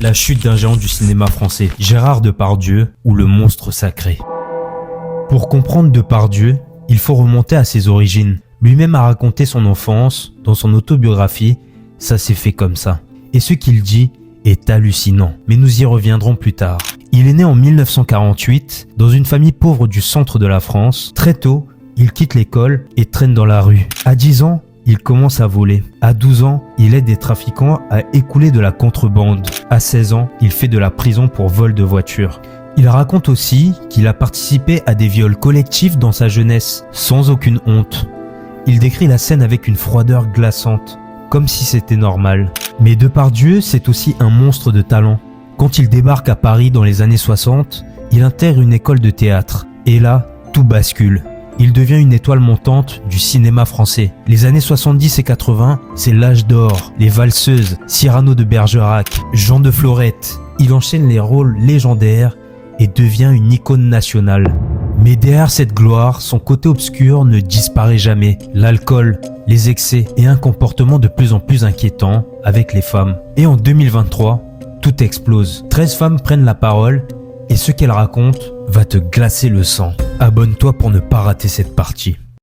La chute d'un géant du cinéma français, Gérard Depardieu ou le monstre sacré. Pour comprendre Depardieu, il faut remonter à ses origines. Lui-même a raconté son enfance dans son autobiographie « Ça s'est fait comme ça ». Et ce qu'il dit est hallucinant, mais nous y reviendrons plus tard. Il est né en 1948 dans une famille pauvre du centre de la France. Très tôt, il quitte l'école et traîne dans la rue. À 10 ans, il commence à voler. À 12 ans, il aide des trafiquants à écouler de la contrebande. À 16 ans, il fait de la prison pour vol de voiture. Il raconte aussi qu'il a participé à des viols collectifs dans sa jeunesse, sans aucune honte. Il décrit la scène avec une froideur glaçante, comme si c'était normal. Mais Depardieu, c'est aussi un monstre de talent. Quand il débarque à Paris dans les années 60, il intègre une école de théâtre. Et là, tout bascule. Il devient une étoile montante du cinéma français. Les années 70 et 80, c'est l'âge d'or. Les valseuses, Cyrano de Bergerac, Jean de Florette. Il enchaîne les rôles légendaires et devient une icône nationale. Mais derrière cette gloire, son côté obscur ne disparaît jamais. L'alcool, les excès et un comportement de plus en plus inquiétant avec les femmes. Et en 2023, tout explose. 13 femmes prennent la parole et ce qu'elles racontent va te glacer le sang. Abonne-toi pour ne pas rater cette partie.